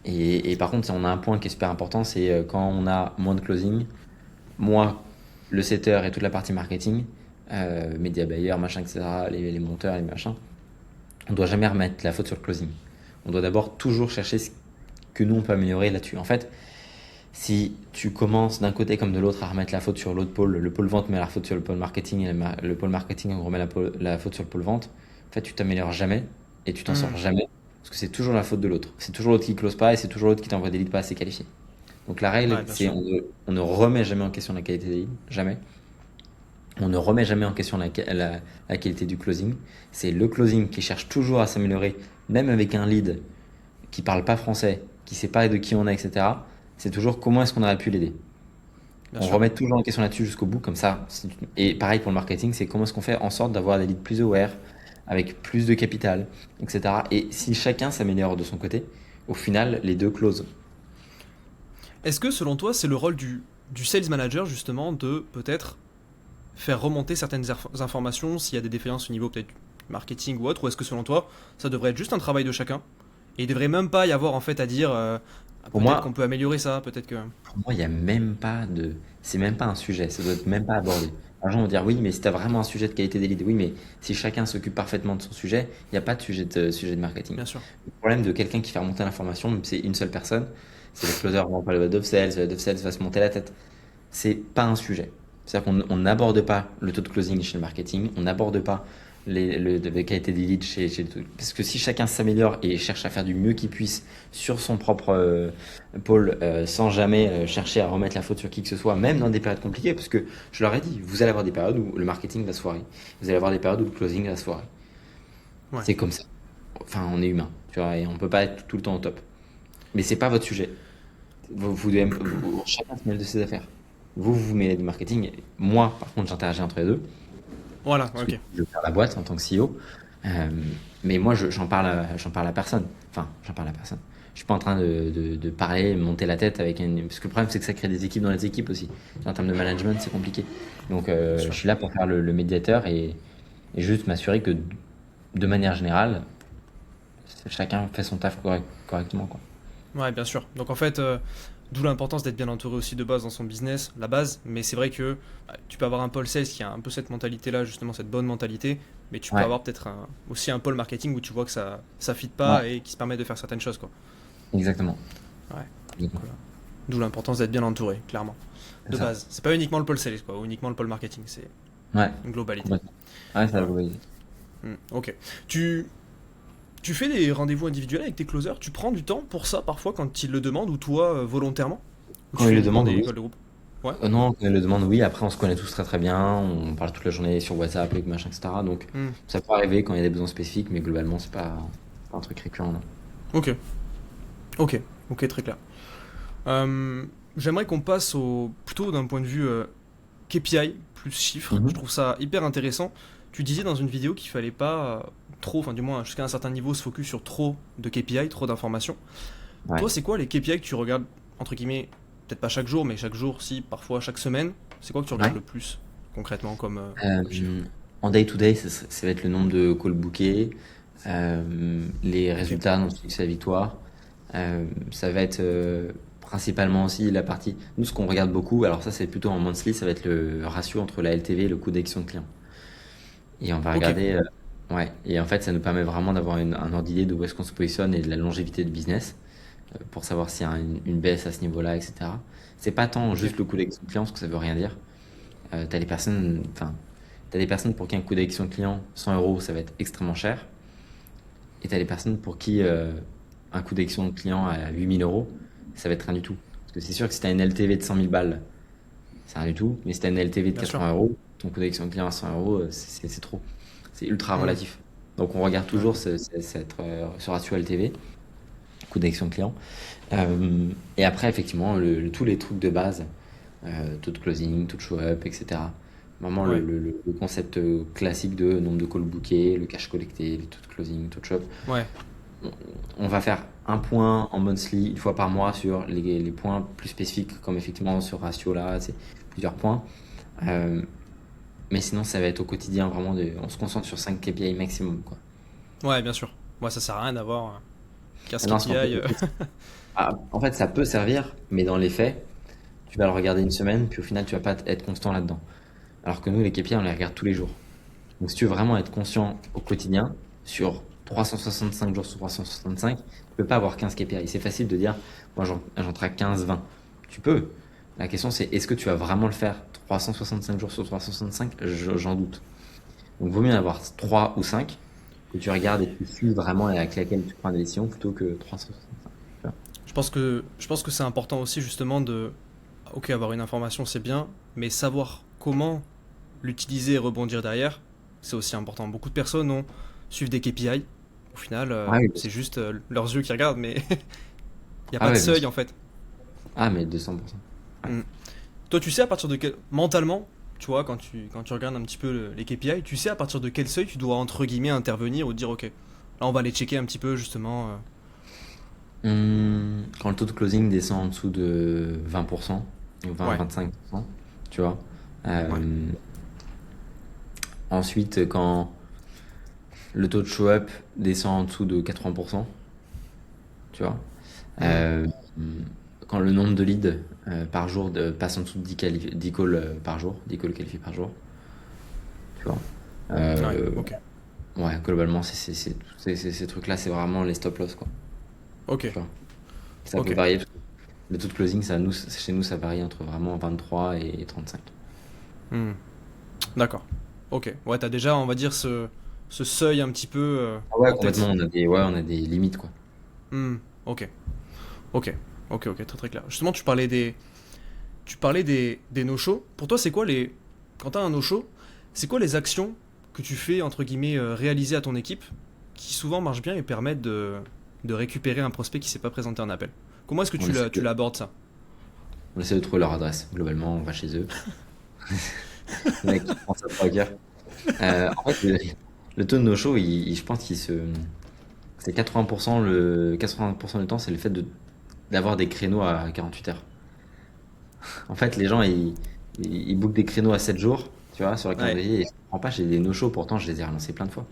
et par contre, on a un point qui est super important, c'est quand on a moins de closing, moi, le setter et toute la partie marketing, media buyer, machin, etc., les monteurs, les machins, on doit jamais remettre la faute sur le closing. On doit d'abord toujours chercher ce que nous on peut améliorer là-dessus. En fait, si tu commences d'un côté comme de l'autre à remettre la faute sur l'autre pôle, le pôle vente met la faute sur le pôle marketing et le pôle marketing remet la faute sur le pôle vente, en fait, tu t'améliores jamais et tu t'en Hmm. sors jamais parce que c'est toujours la faute de l'autre. C'est toujours l'autre qui close pas et c'est toujours l'autre qui t'envoie des leads pas assez qualifiés. Donc la règle, Ouais, bien c'est sûr. on ne remet jamais en question la qualité des leads, jamais. On ne remet jamais en question la qualité du closing. C'est le closing qui cherche toujours à s'améliorer, même avec un lead qui parle pas français, qui sait pas de qui on est, etc. C'est toujours comment est-ce qu'on aurait pu l'aider. Bien On sûr. remet toujours en question là-dessus jusqu'au bout, comme ça. Et pareil pour le marketing, c'est comment est-ce qu'on fait en sorte d'avoir des leads plus aware, avec plus de capital, etc. Et si chacun s'améliore de son côté, au final, les deux closent. Est-ce que selon toi, c'est le rôle du sales manager justement de peut-être faire remonter certaines informations s'il y a des défaillances au niveau peut-être marketing ou autre, ou est-ce que selon toi, ça devrait être juste un travail de chacun et il devrait même pas y avoir en fait à dire ah, Pour peut-être qu'on moi, peut améliorer ça, peut-être que pour moi, il y a même pas de, c'est même pas un sujet, ça doit être même pas abordé. Les gens vont dire oui, mais si tu as vraiment un sujet de qualité des leads, oui, mais si chacun s'occupe parfaitement de son sujet, il n'y a pas de sujet de marketing. bien sûr. Le problème de quelqu'un qui fait remonter l'information, même si c'est une seule personne, c'est le closer, on va pas le head of sales va se monter la tête. C'est pas un sujet. C'est-à-dire qu'on on n'aborde pas le taux de closing chez le marketing, on n'aborde pas les qualités des leads parce que si chacun s'améliore et cherche à faire du mieux qu'il puisse sur son propre pôle sans jamais chercher à remettre la faute sur qui que ce soit, même dans des périodes compliquées, parce que je leur ai dit, vous allez avoir des périodes où le marketing va se foirer, vous allez avoir des périodes où le closing va se foirer. Ouais. C'est comme ça. Enfin, on est humain, tu vois, et on peut pas être tout le temps au top. Mais c'est pas votre sujet. Vous devez, chacun se mêle de ses affaires. Vous mêlez du marketing. Moi, par contre, j'interagis entre les deux. Voilà, Parce que ok. je gère la boîte en tant que CEO. Euh, mais moi, j'en parle à personne. Enfin, j'en parle à personne. Je suis pas en train de parler, monter la tête avec une. Parce que le problème, c'est que ça crée des équipes dans les équipes aussi. En termes de management, c'est compliqué. Donc, Bien je sûr. suis là pour faire le médiateur et juste m'assurer que, de manière générale, chacun fait son taf correctement, quoi. Ouais, bien sûr. Donc en fait, d'où l'importance d'être bien entouré aussi de base dans son business, la base. Mais c'est vrai que tu peux avoir un pôle sales qui a un peu cette mentalité-là, justement cette bonne mentalité, mais tu peux Ouais, avoir peut-être aussi un pôle marketing où tu vois que ça fit ouais, pas et qui se permet de faire certaines choses, quoi. exactement. Ouais. Donc, Exactement. d'où l'importance d'être bien entouré, clairement. C'est De ça. base. C'est pas uniquement le pôle sales, quoi, ou uniquement le pôle marketing, c'est Ouais, une globalité. complètement. Ouais, ça va Voilà. globaliser. Ok. Tu, tu fais des rendez-vous individuels avec tes closers, tu prends du temps pour ça parfois quand ils le demandent ou toi volontairement? Ou tu Quand il fais le uniquement demande, des oui. calls de groupe? Ouais. Non, quand elle le demande, oui. Après, on se connaît tous très très bien. On parle toute la journée sur WhatsApp, avec machin, etc. Donc, Hmm. ça peut arriver quand il y a des besoins spécifiques, mais globalement, c'est pas un truc récurrent, non. Ok, ok, ok, très clair. Euh, J'aimerais qu'on passe plutôt d'un point de vue KPI, plus chiffres. Je Mhm. trouve ça hyper intéressant. Tu disais dans une vidéo qu'il fallait pas trop, enfin du moins jusqu'à un certain niveau, se focus sur trop de KPI, trop d'informations. Ouais. Toi, c'est quoi les KPI que tu regardes, entre guillemets, peut-être pas chaque jour, mais chaque jour, si, parfois chaque semaine? C'est quoi que tu regardes Ouais. le plus, concrètement, comme chiffre? Euh, En day-to-day, ça va être le nombre de calls bookés, les Ok, résultats dans le succès à la victoire. Ça va être principalement aussi la partie. Nous, ce qu'on regarde beaucoup, alors ça, c'est plutôt en monthly, ça va être le ratio entre la LTV et le coût d'acquisition de client. Et on va ok, regarder. Ouais. Et en fait, ça nous permet vraiment d'avoir un ordre d'idée de où est-ce qu'on se positionne et de la longévité de business pour savoir s'il y a une baisse à ce niveau-là, etc. C'est pas tant ok, juste le coût d'acquisition de client, parce que ça veut rien dire. T'as des personnes pour qui un coût d'acquisition client, 100 euros, ça va être extrêmement cher. Et t'as des personnes pour qui un coût d'acquisition client à 8000 euros, ça va être rien du tout. Parce que c'est sûr que si t'as une LTV de 100 000 balles, c'est rien du tout. Mais si t'as une LTV de bien sûr. 80 euros, ton coût d'acquisition client à 100 euros, c'est trop. C'est ultra Hmm, relatif. Donc on regarde ouais. toujours ce ratio LTV, coût d'acquisition client. Et après, effectivement, tous les trucs de base, taux de closing, taux de show-up, etc. Vraiment Ouais, le concept classique de nombre de calls bookés, le cash collecté, les taux de closing, taux de show-up. ouais. On, on va faire un point en monthly, une fois par mois, sur les points plus spécifiques, comme effectivement ce ratio-là, c'est plusieurs points. Euh, mais sinon, ça va être au quotidien, vraiment, on se concentre sur 5 KPI maximum, quoi. Ouais, bien sûr. Moi, ça sert à rien d'avoir 15 Maintenant, parce qu'en fait, KPI. en fait, ça peut servir, mais dans les faits, tu vas le regarder une semaine, puis au final, tu vas pas être constant là-dedans. Alors que nous, les KPI, on les regarde tous les jours. Donc, si tu veux vraiment être conscient au quotidien, sur 365 jours sur 365, tu peux pas avoir 15 KPI. C'est facile de dire, moi, j'en traque 15, 20. Tu peux. La question, c'est est-ce que tu vas vraiment le faire 365 jours sur 365? J'en doute. Donc, vaut mieux en avoir 3 ou 5 que tu regardes et tu suis vraiment et avec laquelle tu prends des décisions plutôt que 365. Tu vois. Je pense que c'est important aussi justement de, ok, avoir une information c'est bien, mais savoir comment l'utiliser et rebondir derrière, c'est aussi important. Beaucoup de personnes suivent des KPI. Au final, Ah oui, bien c'est sûr. juste leurs yeux qui regardent, mais il n'y a Ah pas de ouais, bien seuil sûr. en fait. Ah, mais 200%. Ouais. Hmm. Toi, tu sais à partir de quel... Mentalement, tu vois, quand tu regardes un petit peu les KPI, tu sais à partir de quel seuil tu dois entre guillemets intervenir ou dire ok, là on va aller checker un petit peu justement. Quand le taux de closing descend en dessous de 20%, ou Ouais, 20-25%, tu vois. ouais. Euh, Ensuite, quand le taux de show-up descend en dessous de 80%, tu vois. Hmm. Euh, Quand le nombre de leads par jour passe en dessous de 10 calls par jour, 10 calls qualifiés par jour, tu vois. Ouais, Euh, ok. ouais, globalement, ces trucs-là, c'est vraiment les stop loss, quoi. Ok, Tu vois. Ça peut ok. varier. Le taux de closing, chez nous, ça varie entre vraiment 23 et 35. Hmm. D'accord. Ok. Ouais, t'as déjà, on va dire, ce seuil un petit peu Ah ouais, en complètement. tête. On a des limites, quoi. Hmm. Ok. Ok. Ok, ok, très très clair. Justement, tu parlais des no-shows. Pour toi, c'est quoi quand t'as un no-show, c'est quoi les actions que tu fais, entre guillemets, réaliser à ton équipe, qui souvent marchent bien et permettent de récupérer un prospect qui s'est pas présenté en appel? Comment est-ce que On tu essaie tu de, l'abordes ça? on essaie de trouver leur adresse. Globalement, on va chez eux. Le mec qui prend sa broker. En fait, le taux de no-show, je pense c'est 80% du temps, c'est le fait d'avoir des créneaux à 48 heures. En fait, les gens, ils bookent des créneaux à 7 jours, tu vois, sur le Ouais. calendrier, et je comprends pas, j'ai des no-shows, pourtant je les ai relancés plein de fois.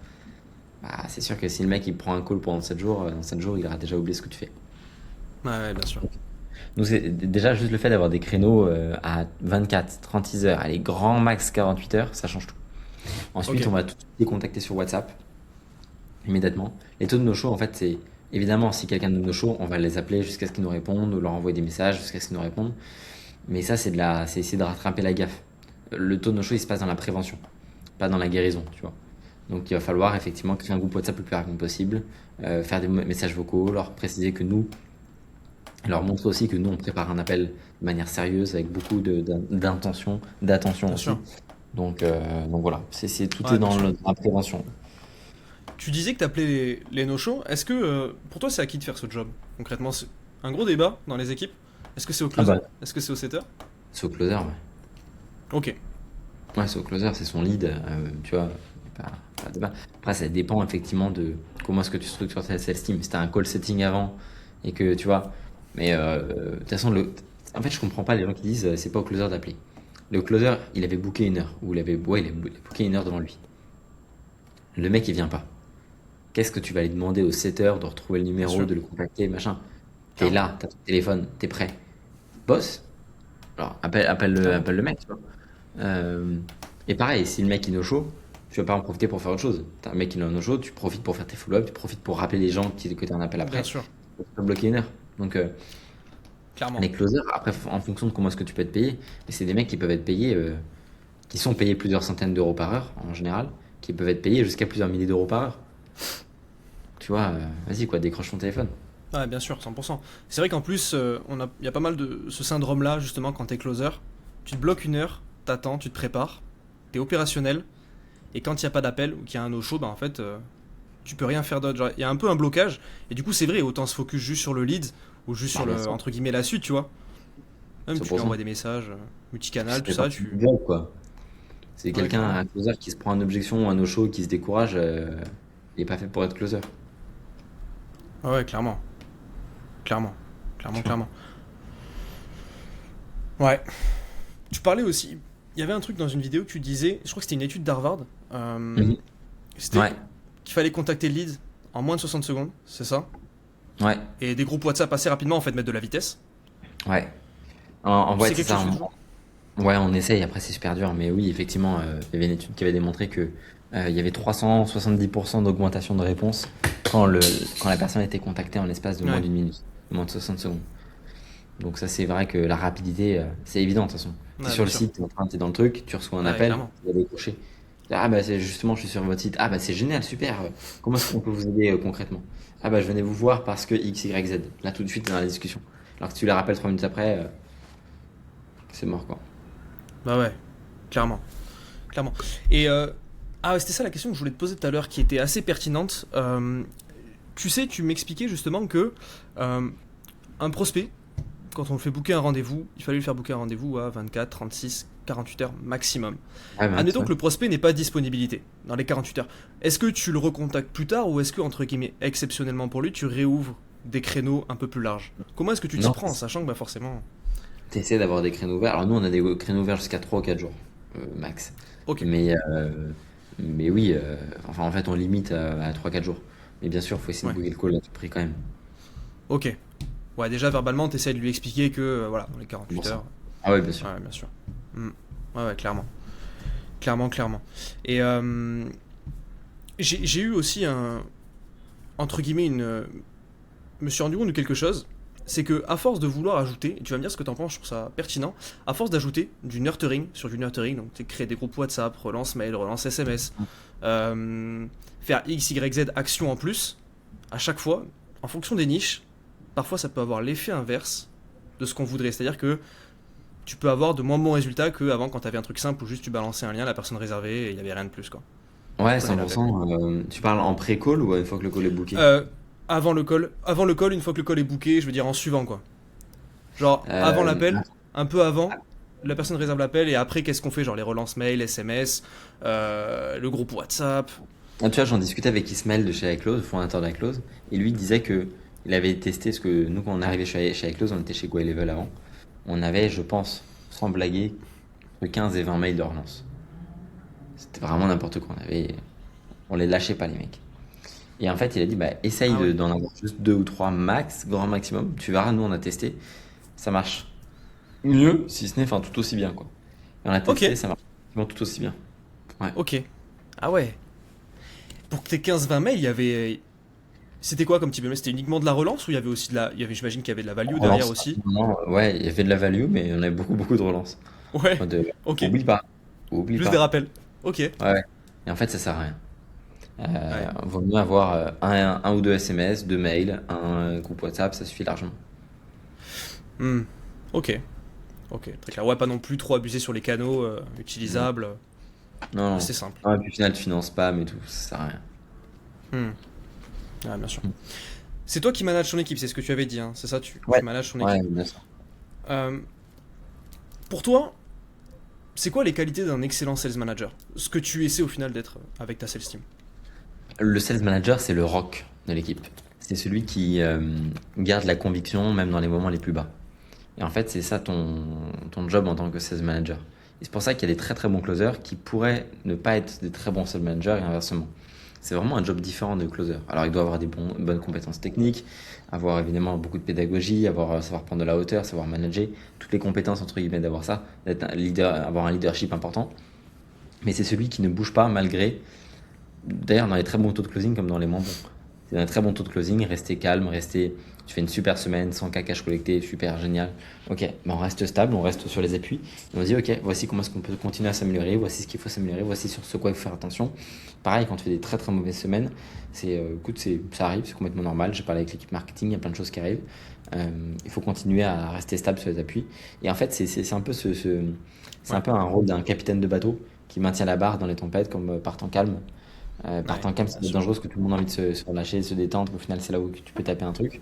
Bah, c'est sûr que si le mec il prend un call pendant 7 jours, dans 7 jours, il aura déjà oublié ce que tu fais. Ouais, ouais, bien sûr. Donc c'est déjà juste le fait d'avoir des créneaux à 24, 36 heures, allez, grand max 48 heures, ça change tout. Ensuite, Ok. on va tout de suite les contacter sur WhatsApp, immédiatement. Les taux de no-show, en fait, c'est évidemment, si quelqu'un de no-show, on va les appeler jusqu'à ce qu'ils nous répondent, ou leur envoyer des messages jusqu'à ce qu'ils nous répondent. Mais ça, c'est essayer de rattraper la gaffe. Le taux de no-show, il se passe dans la prévention, pas dans la guérison, tu vois. Donc il va falloir effectivement créer un groupe WhatsApp le plus rapidement possible, faire des messages vocaux, leur préciser que nous, Et leur montrer aussi que nous, on prépare un appel de manière sérieuse, avec beaucoup d'intention, d'attention Bien aussi. sûr. Donc voilà, tout est Ouais, bien sûr. dans la prévention. Tu disais que t'appelais les no-shows. Est-ce que pour toi, c'est à qui de faire ce job concrètement? C'est un gros débat dans les équipes. Est-ce que c'est au Ah closer? bah, Est-ce que c'est au setter? c'est au closer, ouais. Ok. Ouais, c'est au closer, c'est son lead, tu vois. Pas, pas de débat. Après, ça dépend effectivement de comment est-ce que tu structures ta sales team. Si t'as un call setting avant et que tu vois. Mais de toute façon, en fait, je comprends pas les gens qui disent c'est pas au closer d'appeler. Le closer, il avait booké une heure. Ou il avait booké une heure devant lui. Le mec, il vient pas. Qu'est-ce que tu vas aller demander au setter de retrouver le Bien numéro, sûr. de le contacter, machin? T'es Clairement. là, t'as ton téléphone, t'es prêt. Boss, alors Clairement. appelle le mec, tu vois. Euh, et pareil, si le mec il est no show, tu vas pas en profiter pour faire autre chose. T'as un mec qui est no show, tu profites pour faire tes follow-up, tu profites pour rappeler les gens que t'as un appel Bien après, sûr. pour pas bloquer une heure. Donc Clairement. les closers, après en fonction de comment est-ce que tu peux être payé, mais c'est des mecs qui peuvent être payés, qui sont payés plusieurs centaines d'euros par heure en général, qui peuvent être payés jusqu'à plusieurs milliers d'euros par heure. Tu vois, vas-y quoi, décroche ton téléphone. Ouais, bien sûr, 100%. C'est vrai qu'en plus, il y a pas mal de ce syndrome-là, justement, quand t'es closer. Tu te bloques une heure, t'attends, tu te prépares, t'es opérationnel, et quand il n'y a pas d'appel ou qu'il y a un no-show, bah en fait, tu peux rien faire d'autre. Genre, il y a un peu un blocage, et du coup, c'est vrai, autant se focus juste sur le lead, ou juste Bah sur bien le, sûr, entre guillemets, la suite, tu vois. Même tu lui 100%. envoies des messages, Ça multicanal, tout fait ça, partie tu. du job quoi. C'est Ouais, quelqu'un, clairement. un closer qui se prend une objection ou un no-show, qui se décourage, il est pas fait pour être closer. Ouais, ouais, clairement. Clairement. Clairement, Tu vois. clairement. Ouais. Tu parlais aussi. Il y avait un truc dans une vidéo que tu disais, je crois que c'était une étude d'Harvard. Mhm. C'était Ouais, qu'il fallait contacter le lead en moins de 60 secondes, c'est ça? ouais, Et des groupes WhatsApp assez rapidement, en fait, mettre de la vitesse. ouais. En C'est vrai, c'est quelque ça. chose que tu fais toujours? Ouais, on essaye. Après, c'est super dur. Mais oui, effectivement, il y avait une étude qui avait démontré que il y avait 370% d'augmentation de réponse quand la personne était contactée en l'espace de moins Ouais, d'une minute, de moins de 60 secondes. Donc ça, c'est vrai que la rapidité, c'est évident de toute façon. T'es ouais, sur bien le sûr. site, t'es dans le truc, tu reçois un Ouais, appel, clairement. tu vas décrocher. Ah bah c'est justement, je suis sur votre site. Ah bah c'est génial, super. Comment est-ce qu'on peut vous aider concrètement? Ah bah je venais vous voir parce que X, Y, Z. Là tout de suite, t'es dans la discussion. Alors que si tu les rappelles 3 minutes après, c'est mort quoi. Bah ouais, clairement. Clairement. Et ah ouais, c'était ça la question que je voulais te poser tout à l'heure, qui était assez pertinente. Tu sais, tu m'expliquais justement que euh, un prospect, quand on le fait booker un rendez-vous, il fallait lui faire booker un rendez-vous à 24, 36, 48 heures maximum. Ouais, Max, Admettons ouais. que le prospect n'est pas de disponibilité dans les 48 heures. Est-ce que tu le recontactes plus tard ou est-ce que, entre guillemets, exceptionnellement pour lui, tu réouvres des créneaux un peu plus larges? Comment est-ce que tu t'y Non, prends en sachant que bah, forcément. t'essaies d'avoir des créneaux ouverts. Alors nous, on a des créneaux ouverts jusqu'à 3 ou 4 jours, max. Ok, Mais, mais oui, enfin en fait, on limite à 3-4 jours. Mais bien sûr, faut essayer de ouais, booker le call à tout prix quand même. ok. Ouais, déjà verbalement, t'essaies de lui expliquer que, voilà, dans les C'est pour 48 ça. heures. Ah ouais, bien sûr. Ouais, bien sûr. Hmm. Ouais, ouais, clairement. Clairement, clairement. Et j'ai eu aussi un. Entre guillemets, une. Me suis rendu compte de quelque chose. C'est que, à force de vouloir ajouter, et tu vas me dire ce que t'en penses, je trouve ça pertinent, à force d'ajouter du nurturing sur du nurturing, donc créer des groupes WhatsApp, relance mail, relance SMS, faire X, Y, Z actions en plus, à chaque fois, en fonction des niches, parfois ça peut avoir l'effet inverse de ce qu'on voudrait. C'est-à-dire que tu peux avoir de moins bons résultats qu'avant quand t'avais un truc simple où juste tu balançais un lien, la personne réservée et il y avait rien de plus quoi. Ouais, Prenez l'appel. 100%. Tu parles en pré-call ou une fois que le call est booké? Euh, avant le call, une fois que le call est booké, je veux dire en suivant quoi. Genre avant Euh, l'appel, un peu avant, la personne réserve l'appel et après qu'est-ce qu'on fait? Genre les relances mail, SMS, le groupe WhatsApp. tu vois, j'en discutais avec Ismaël de chez iClose, le fondateur d'iClose, et lui disait que il avait testé, parce que nous, quand on est arrivé chez iClose, on était chez GoLevel avant, on avait, je pense, sans blaguer, entre 15 et 20 mails de relance. C'était vraiment n'importe quoi. On les lâchait pas, les mecs. Et en fait, il a dit, bah, essaye Ah ouais. d'en avoir juste deux ou trois max, grand maximum. Tu verras, nous, on a testé. Ça marche mieux, si ce n'est, enfin, tout aussi bien, quoi. Et on a Ok, testé, ça marche vraiment tout aussi bien. Ouais. ok. Ah ouais. Pour que tes 15-20 mails, il y avait. C'était quoi comme type de mail? C'était uniquement de la relance ou il y avait aussi de la. Il y avait, j'imagine qu'il y avait de la value derrière Relance, aussi. non, ouais, il y avait de la value, mais on avait beaucoup, beaucoup de relance. Ouais, En mode, ok. oublie pas, oublie Juste des pas. rappels. Ok. Ouais, ouais. Et en fait, ça sert à rien. Ouais. Vaut mieux avoir un ou deux SMS, deux mails, un groupe WhatsApp, ça suffit largement. Hmm. Ok, ok, très clair. Ouais, pas non plus trop abuser sur les canaux Non, utilisables, non, non. assez simple. Ouais, puis au final, tu finances pas, mais tout, ça sert à rien. Hmm. Ouais, bien sûr. Mm. C'est toi qui manages ton équipe, c'est ce que tu avais dit, hein. C'est ça, tu Ouais, manages ton ouais, équipe. bien sûr. Euh, pour toi, c'est quoi les qualités d'un excellent sales manager? Ce que tu essaies au final d'être avec ta sales team. Le sales manager, c'est le rock de l'équipe. C'est celui qui garde la conviction, même dans les moments les plus bas. Et en fait, c'est ça ton job en tant que sales manager. Et c'est pour ça qu'il y a des très très bons closers qui pourraient ne pas être des très bons sales managers et inversement. C'est vraiment un job différent de closer. Alors, il doit avoir des bonnes compétences techniques, avoir évidemment beaucoup de pédagogie, savoir prendre de la hauteur, savoir manager, toutes les compétences entre guillemets d'avoir ça, d'être un leader, avoir un leadership important. Mais c'est celui qui ne bouge pas malgré, d'ailleurs dans les très bons taux de closing comme dans les moins bons. C'est un très bon taux de closing, rester calme, tu fais une super semaine, 100K cash collecté, super génial. Ok, ben on reste stable, on reste sur les appuis. Et on se dit, ok, voici comment est-ce qu'on peut continuer à s'améliorer, voici ce qu'il faut s'améliorer, voici sur ce quoi il faut faire attention. Pareil, quand tu fais des très très mauvaises semaines, écoute, ça arrive, c'est complètement normal. J'ai parlé avec l'équipe marketing, il y a plein de choses qui arrivent. Il faut continuer à rester stable sur les appuis. Et en fait, c'est un peu c'est un Ouais, peu un rôle d'un capitaine de bateau qui maintient la barre dans les tempêtes, comme par temps calme. Par ouais, temps calme, bien c'est sûr. dangereux parce que tout le monde a envie de se relâcher, de se détendre. Au final, c'est là où tu peux taper un truc.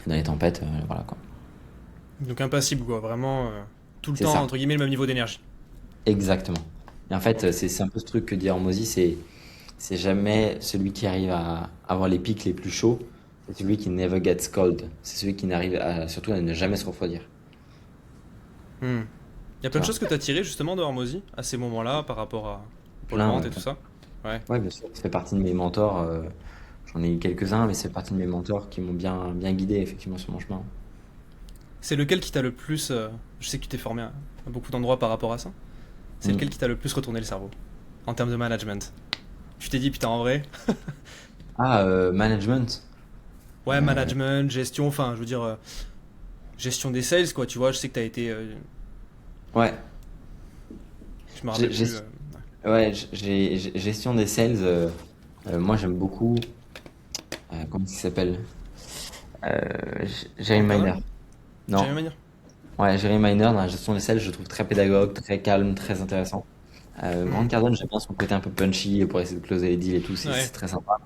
Dans les tempêtes, voilà quoi. Donc impassible, quoi. Vraiment, tout le C'est temps, ça, entre guillemets, le même niveau d'énergie. exactement. Et en fait, Ok. c'est un peu ce truc que dit Hormozy, c'est jamais celui qui arrive à avoir les pics les plus chauds, c'est celui qui never gets cold. C'est celui qui n'arrive surtout à ne jamais se refroidir. Hmm. Il y a Tu plein de vois? choses que tu as tirées justement de Hormozy à ces moments-là par rapport à Paul Plein, Grant ouais. et tout ça. Ouais. Ouais, bien sûr. Ça fait partie de mes mentors. J'en ai eu quelques-uns, mais c'est partie de mes mentors qui m'ont bien guidé effectivement sur mon chemin. C'est lequel qui t'a le plus. Je sais que tu t'es formé à beaucoup d'endroits par rapport à ça. C'est Mm. lequel qui t'a le plus retourné le cerveau en termes de management? Tu t'es dit, putain, en vrai, Ah, management. ouais, Euh, management, gestion, enfin, je veux dire, gestion des sales, quoi, tu vois, je sais que t'as été. ouais. Je me J'ai rappelle j'ai- plus. Ouais, gestion des sales. Moi, j'aime beaucoup. Comment il s'appelle? Jerry Grant Miner. Cardone. Non. Jerry Manier. Ouais, Jerry Miner dans la gestion des sales, je le trouve très pédagogue, très calme, très intéressant. Grant Hmm. Cardone, j'aime bien son côté un peu punchy pour essayer de closer les deals et tout, c'est Ouais, très sympa.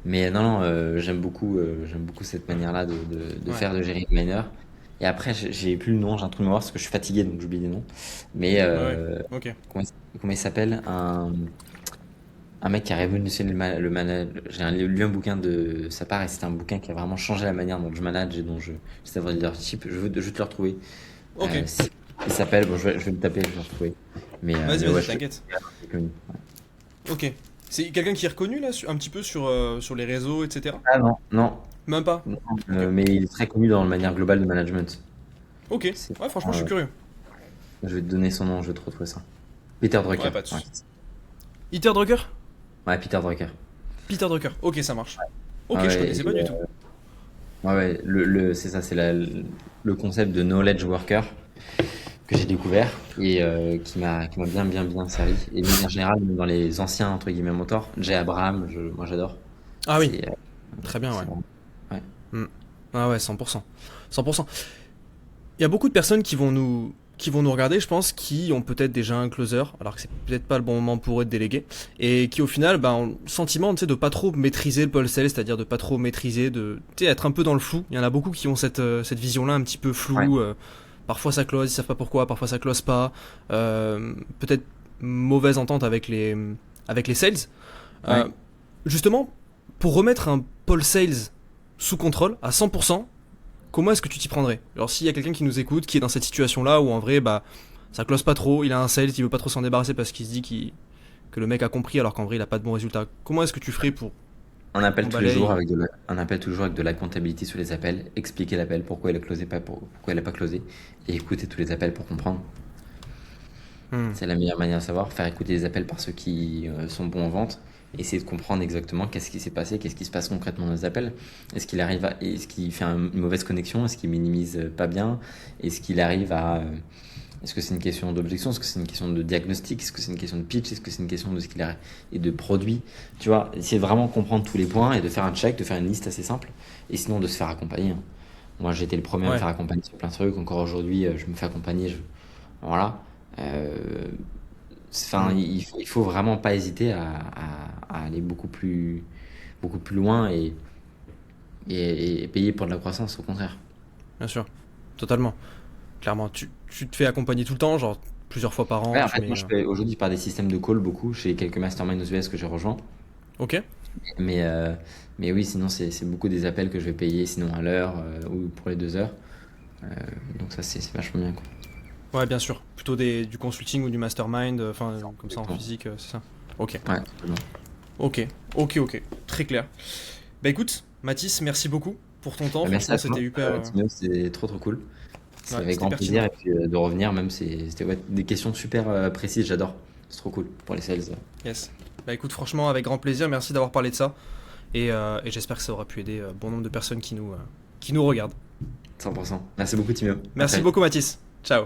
Mais non, non, j'aime beaucoup cette manière-là de ouais, faire de Jerry Miner. Et après, j'ai plus le nom, j'ai un trou de mémoire parce que je suis fatigué donc j'oublie les noms. Mais ouais, ouais. Ok. comment il s'appelle? Un mec qui a révolutionné le manage. Lu un bouquin de sa part et c'était un bouquin qui a vraiment changé la manière dont je manage et dont je sais avoir le leadership. Je vais te le retrouver. Ok. Il s'appelle, bon, je vais le taper, je vais le retrouver. Vas-y, Mais ouais, vas-y, je suis t'inquiète. connu. Ok. C'est quelqu'un qui est reconnu là, un petit peu sur les réseaux, etc. Ah non, non, Même pas. non, Ok. mais il est très connu dans la manière globale de management. Ok. C'est, Ouais, franchement, je suis curieux. je vais te donner son nom, je vais te retrouver ça. Peter Ouais, Drucker. pas de Ouais, soucis. Peter Drucker? ouais, Peter Drucker. Peter Drucker. Ok, ça marche. Ouais, Ok, je ouais, connaissais pas du tout. ouais, c'est ça, le concept de knowledge worker que j'ai découvert et qui m'a bien servi. Et de manière générale, même dans les anciens, entre guillemets, mentors, Jay Abraham, moi j'adore. Ah oui, C'est, très bien, ouais. c'est vraiment, ouais. Hmm. Ah ouais, 100%. 100%. Il y a beaucoup de personnes qui vont nous regarder, je pense, qui ont peut-être déjà un closer, alors que c'est peut-être pas le bon moment pour eux de déléguer, et qui au final, bah, ont le sentiment, tu sais, de pas trop maîtriser le pole sales, c'est-à-dire de pas trop maîtriser, tu sais, être un peu dans le flou. Il y en a beaucoup qui ont cette vision-là un petit peu Ouais, floue. Parfois ça close, ils savent pas pourquoi, parfois ça close pas. Peut-être mauvaise entente avec les sales. ouais. Euh, Justement, pour remettre un pole sales sous contrôle à 100%, comment est-ce que tu t'y prendrais? Alors s'il y a quelqu'un qui nous écoute, qui est dans cette situation-là où en vrai, bah, ça close pas trop, il a un sales, il veut pas trop s'en débarrasser parce qu'il se dit que le mec a compris alors qu'en vrai il a pas de bons résultats. Comment est-ce que tu ferais pour On emballer? appelle toujours avec de la comptabilité sur les appels, expliquer l'appel, pourquoi il a closé pas, pourquoi il a pas closé, et écouter tous les appels pour comprendre. Hmm. C'est la meilleure manière de savoir, faire écouter les appels par ceux qui sont bons en vente, essayer de comprendre exactement qu'est-ce qui s'est passé, qu'est-ce qui se passe concrètement dans les appels. Est-ce qu'il fait une mauvaise connexion, est-ce qu'il minimise pas bien, est-ce qu'il arrive est-ce que c'est une question d'objection, est-ce que c'est une question de diagnostic, est-ce que c'est une question de pitch, est-ce que c'est une question de ce qu'il a et de produit, tu vois, essayer de vraiment comprendre tous les points et de faire un check, de faire une liste assez simple, et sinon de se faire accompagner, hein. Moi, j'étais le premier à me Ouais, faire accompagner sur plein de trucs. Encore aujourd'hui, je me fais accompagner. Voilà. Euh, Enfin, hmm, il faut vraiment pas hésiter à aller beaucoup plus loin et payer pour de la croissance, au contraire. bien sûr, totalement. Clairement, tu te fais accompagner tout le temps, genre plusieurs fois par Ouais, an, en tu fait, moi, mets. je fais aujourd'hui par des systèmes de call beaucoup. J'ai quelques masterminds aux US que j'ai rejoints. Ok. Mais, euh, mais oui, sinon, c'est beaucoup des appels que je vais payer, sinon à l'heure ou pour les 2 heures. Euh, donc ça, c'est vachement bien, quoi. Ouais, bien sûr. Plutôt du consulting ou du mastermind, enfin, comme ça en Exactement. physique, c'est ça. Ok. Ouais, totalement. Ok. Ok, ok. Très clair. Bah écoute, Mathis, merci beaucoup pour ton temps. Merci Franchement, à c'était toi, hyper. Timo, c'était trop cool. C'est Ouais, avec c'était grand plaisir pertinent. et puis de revenir, même c'était ouais, des questions super précises, j'adore. C'est trop cool pour les sales. Yes. Bah écoute, franchement, avec grand plaisir. Merci d'avoir parlé de ça. Et j'espère que ça aura pu aider bon nombre de personnes qui nous regardent. 100%. Merci beaucoup, Timio. À très Merci vite. beaucoup, Mathis. Ciao.